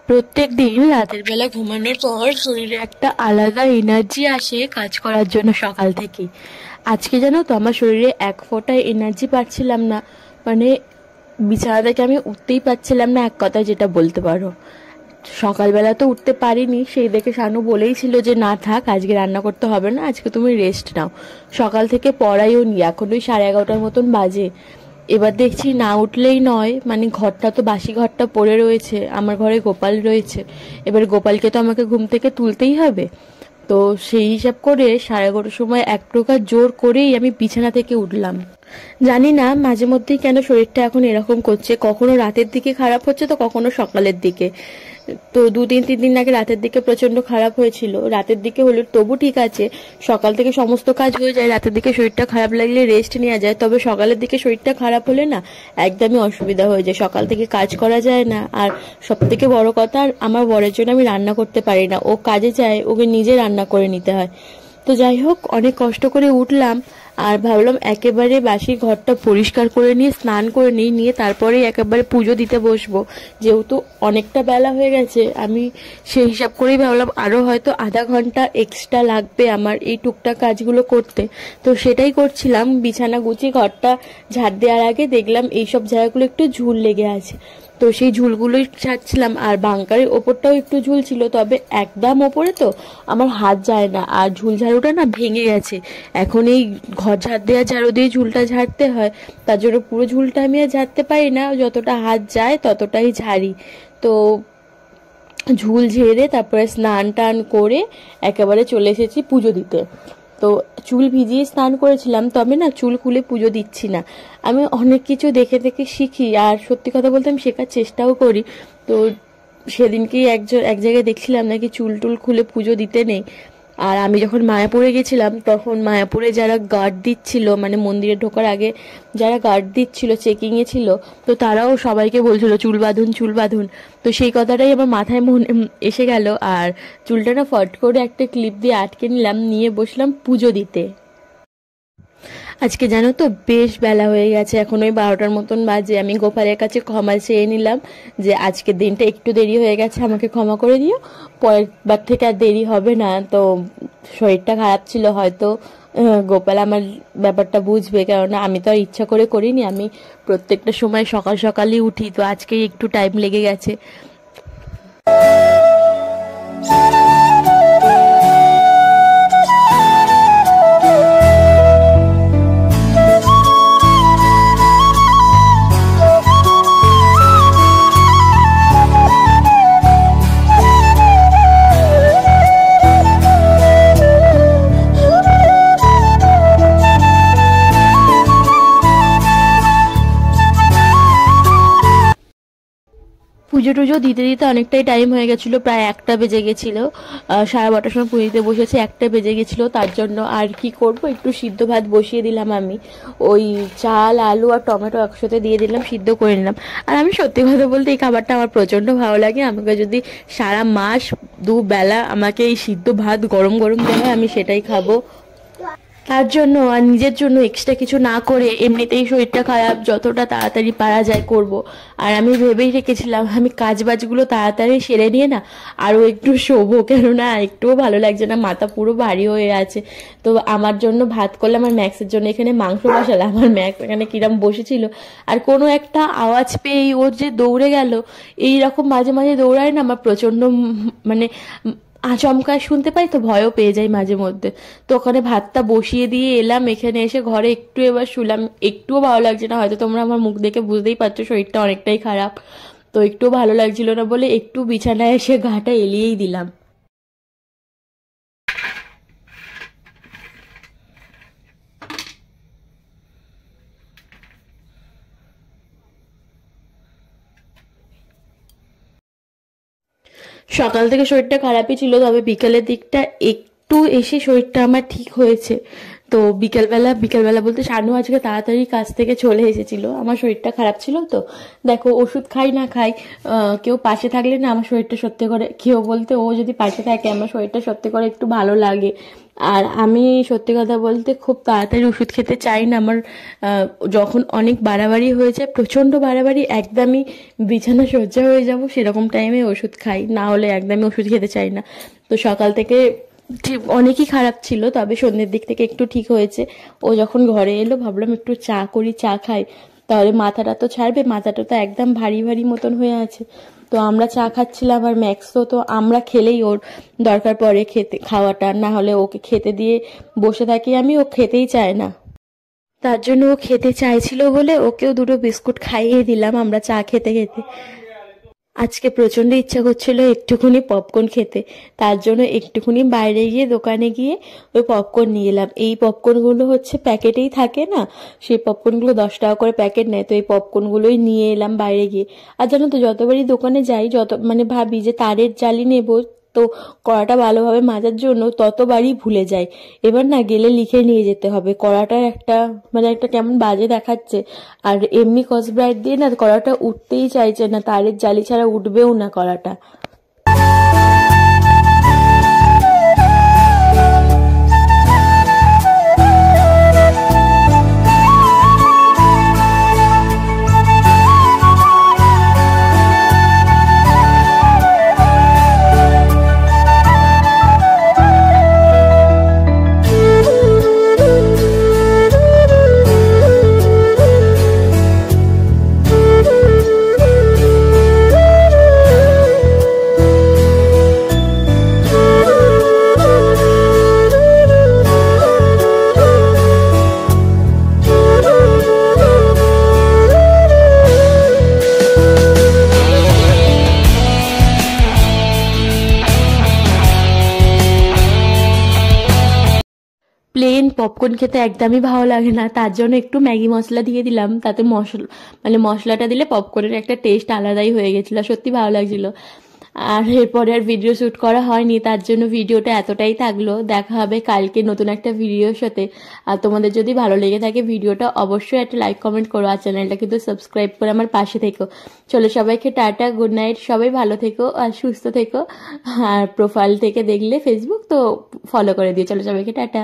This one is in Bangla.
প্রত্যেক দিন রাতের বেলা ঘুমানোর পর শরীরে একটা আলাদা এনার্জি আসে কাজ করার জন্য সকাল থেকেই। আজকে জানো তো আমার শরীরে এক ফোঁটা এনার্জি পাচ্ছিলাম না, মানে বিছানা থেকে আমি উঠতেই পারছিলাম না, এক কথায় যেটা বলতে পারো। সকালবেলা তো উঠতে পারিনি, সেই দেখে শানু বলেই ছিল যে না থাক, আজকে রান্না করতে হবে না, আজকে তুমি রেস্ট নাও। সকাল থেকে পড়াইও নি, এখন ওই 11:30 মতন বাজে। এবার দেখছি না উঠলেই নয়, মানে ঘরটা তো বাসি ঘরটা পড়ে রয়েছে, আমার ঘরে গোপাল রয়েছে, এবার গোপালকে তো আমাকে ঘুম থেকে তুলতেই হবে। তো সেই হিসাব করে 11:30 সময় এক প্রকার জোর করেই আমি বিছানা থেকে উঠলাম। জানি না মাঝে মধ্যেই কেন শরীরটা এখন এরকম করছে, কখনো রাতের দিকে খারাপ হচ্ছে তো কখনো সকালের দিকে। তো 2-3 দিন আগে রাতের দিকে প্রচন্ড খারাপ হয়েছিল, রাতের দিকে হলে তবু ঠিক আছে, সকাল থেকে সমস্ত কাজ হয়ে যায়, রাতের দিকে শরীরটা খারাপ লাগলে রেস্ট নেওয়া যায়, তবে সকালের দিকে শরীরটা খারাপ হলে না একদমই অসুবিধা হয়ে যায়, সকাল থেকে কাজ করা যায় না। আর সব থেকে বড় কথা, আমার বরের জন্য আমি রান্না করতে পারি না, ও কাজে যায়, ওকে নিজে রান্না করে নিতে হয়। তো যাই হোক, অনেক কষ্ট করে উঠলাম আর ভাবলাম একেবারে বাসি ঘরটা পরিষ্কার করে নিয়ে স্নান করে নিয়ে তারপরেই একেবারে পুজো দিতে বসবো, যেহেতু অনেকটা বেলা হয়ে গেছে। আমি সেই হিসাব করেই ভাবলাম আরো হয়তো আধা ঘন্টা এক্সট্রা লাগবে আমার এই টুকটাক কাজগুলো করতে। তো সেটাই করছিলাম, বিছানা গুছিয়ে ঘরটা ঝাড় দেওয়ার আগে দেখলাম এইসব জায়গাগুলো একটু ঝুল লেগে আছে, তো সেই ঝুলগুলোই ছাড়ছিলাম। আর বাঙ্কারের ওপরটাও একটু ঝুল ছিল, তবে একদম ওপরে তো আমার হাত যায় না, আর ঝুল ঝাড়ুটা না ভেঙে গেছে। এখন এই ঘর ঝাড় দেওয়া ঝাড়ু দিয়ে ঝুলটা ঝাড়তে হয়, তার জন্য পুরো ঝুলটা আমি আর ঝাড়তে পারি না, যতটা হাত যায় ততটাই ঝাড়ি। তো ঝুল ঝেড়ে তারপরে স্নান টান করে একেবারে চলে এসেছি পুজো দিতে। তো চুল ভিজিয়ে স্নান করেছিলাম, তবে না চুল খুলে পুজো দিচ্ছি না। আমি অনেক কিছু দেখে দেখে শিখি, আর সত্যি কথা বলতে আমি শেখার চেষ্টাও করি। তো সেদিনকেই এক জায়গায় দেখছিলাম নাকি চুল টুল খুলে পুজো দিতে নেই। আর আমি যখন মায়াপুরে গেছিলাম তখন মায়াপুরে যারা গার্ড দিচ্ছিল, মানে মন্দিরে ঢোকার আগে যারা গার্ড দিচ্ছিল, চেকিংয়ে ছিল, তো তারাও সবাইকে বলছিল চুল বাঁধুন চুল বাঁধুন। তো সেই কথাটাই আমার মাথায় এসে গেল, আর চুলটা না ফট করে একটা ক্লিপ দিয়ে আটকে নিলাম, নিয়ে বসলাম পুজো দিতে। আজকে জানো তো বেশ বেলা হয়ে গেছে, এখন ওই 12টার মতন বাজে। আমি গোপালের কাছে ক্ষমা চেয়ে নিলাম যে আজকের দিনটা একটু দেরি হয়ে গেছে, আমাকে ক্ষমা করে দিও, পরের বার থেকে আর দেরি হবে না। তো শরীরটা খারাপ ছিল হয়তো, গোপাল আমার ব্যাপারটা বুঝবে, কেননা আমি তো আর ইচ্ছা করে করিনি, আমি প্রত্যেকটা সময় সকাল সকালই উঠি, তো আজকে একটু টাইম লেগে গেছে। পুজো টুজো দিতে দিতে অনেকটাই টাইম হয়ে গেছিল, প্রায় 1টা বেজে গেছিল। 12:30টার সময় পুজো দিতে বসেছে, 1টা বেজে গেছিল। তার জন্য আর কি করব, একটু সিদ্ধ ভাত বসিয়ে দিলাম আমি, ওই চাল আলু আর টমেটো একসাথে দিয়ে দিলাম, সিদ্ধ করে নিলাম। আর আমি সত্যি কথা বলতে এই খাবারটা আমার প্রচণ্ড ভালো লাগে, আমাকে যদি সারা মাস দুবেলা আমাকে এই সিদ্ধ ভাত গরম গরম দেওয়া হয় আমি সেটাই খাবো। তার জন্য আর নিজের জন্য এক্সট্রা কিছু না করে, এমনিতেই শরীরটা খারাপ, যতটা তাড়াতাড়ি পারা যায় করব। আর আমি ভেবেই রেখেছিলাম আমি কাজ বাজগুলো তাড়াতাড়ি সেরে নিয়ে না আরও একটু শোবো, কেননা একটুও ভালো লাগছে না, মাথা পুরো ভারী হয়ে আছে। তো আমার জন্য ভাত করলাম, আর ম্যাক্সের জন্য এখানে মাংস বসালাম। আমার ম্যাক্স এখানে কিরম বসেছিল, আর কোনো একটা আওয়াজ পেয়েই ওর যে দৌড়ে গেল, এইরকম মাঝে মাঝে দৌড়ায় না, আমার প্রচণ্ড মানে আচমকায় শুনতে পাই, তো ভয়ও পেয়ে যাই মাঝে মধ্যে। তো ওখানে ভাতটা বসিয়ে দিয়ে এলাম, এখানে এসে ঘরে একটু এবার শুলাম, একটুও ভালো লাগছে না, হয়তো তোমরা আমার মুখ দেখে বুঝতেই পারছো শরীরটা অনেকটাই খারাপ। তো একটুও ভালো লাগছিল না বলে একটু বিছানায় এসে গাটা এলিয়েই দিলাম। সকাল থেকে শরীরটা খারাপই ছিল, তবে বিকালের দিকটা একটু এসে শরীরটা আমার ঠিক হয়েছে। তো বিকেলবেলা বলতে শানু আজকে তাড়াতাড়ি কাজ থেকে চলে এসেছিল। আমার শরীরটা খারাপ ছিল, তো দেখো ওষুধ খাই না খাই, কেউ পাশে থাকলে না আমার শরীরটা সত্যি করে, কেউ বলতে ও যদি পাশে থাকে আমার শরীরটা সত্যি করে একটু ভালো লাগে। আর আমি সত্যি কথা বলতে খুব তাড়াতাড়ি ওষুধ খেতে চাই না। আমার যখন অনেক বাড়াবাড়ি হয়ে যায়, প্রচণ্ড বাড়াবাড়ি, একদমই বিছানা সজ্জা হয়ে যাব, সেরকম টাইমে ওষুধ খাই, না হলে একদমই ওষুধ খেতে চাই না। তো সকাল থেকে ঠিক অনেকই খারাপ ছিল, তবে সন্ধ্যের দিক থেকে একটু ঠিক হয়েছে। ও যখন ঘরে এলো ভাবলাম একটু চা করি, চা খাই, তাহলে মাথাটা তো ছাড়বে, মাথাটা তো একদম ভারী ভারী মতন হয়ে আছে। তো আমরা চা খাচ্ছিলাম, আর ম্যাক্সও তো আমরা খেলেই ওর দরকার পড়ে খাওয়াটা, না হলে ওকে খেতে দিয়ে বসে থাকি আমি, ও খেতেই চায় না। তার জন্য ও খেতে চাইছিল বলে ওকেও দুটো বিস্কুট খাইয়ে দিলাম আমরা চা খেতে খেতে। আজকে প্রচণ্ড ইচ্ছা করছিল একটুখানি পপকর্ন খেতে, তার জন্য একটুখানি বাইরে গিয়ে দোকানে গিয়ে ওই পপকর্ন নিয়ে এলাম। এই পপকর্নগুলো হচ্ছে প্যাকেটেই থাকে না, সেই পপকর্নগুলো 10 টাকা করে প্যাকেট নেয়, তো এই পপকর্নগুলোই নিয়ে এলাম বাইরে গিয়ে। আর জানো তো যতবারই দোকানে যাই, যত মানে ভাবি যে তারের জালি নেব, তো কড়াটা ভালোভাবে মাজার জন্য ততবারই ভুলে যাই। এবার না গেলে লিখে নিয়ে যেতে হবে, কড়াটার একটা মানে একটা কেমন বাজে দেখাচ্ছে। আর এমনি স্কচব্রাইট দিয়ে না কড়াটা উঠতেই চাইছে না, তারের জালি ছাড়া উঠবেও না কড়াটা। প্লেন পপকর্ন খেতে একদমই ভালো লাগে না, তার জন্য একটু ম্যাগি মশলা দিয়ে দিলাম, তাতে মশলাটা দিলে পপকর্নের একটা টেস্ট আলাদাই হয়ে গেছিলো, সত্যি ভালো লাগছিল। আর এরপরে আর ভিডিও শ্যুট করা হয়নি, তার জন্য ভিডিওটা এতটাই থাকলো। দেখা হবে কালকে নতুন একটা ভিডিওর সাথে। আর তোমাদের যদি ভালো লেগে থাকে ভিডিওটা অবশ্যই একটা লাইক কমেন্ট করো, আর চ্যানেলটা কিন্তু সাবস্ক্রাইব করে আমার পাশে থেকো। চলো সবাইকে টাটা, গুড নাইট, সবাই ভালো থেকো আর সুস্থ থেকো। আর প্রোফাইল থেকে দেখলে ফেসবুক, তো ফলো করে দিও। চলো সবাইকে টাটা।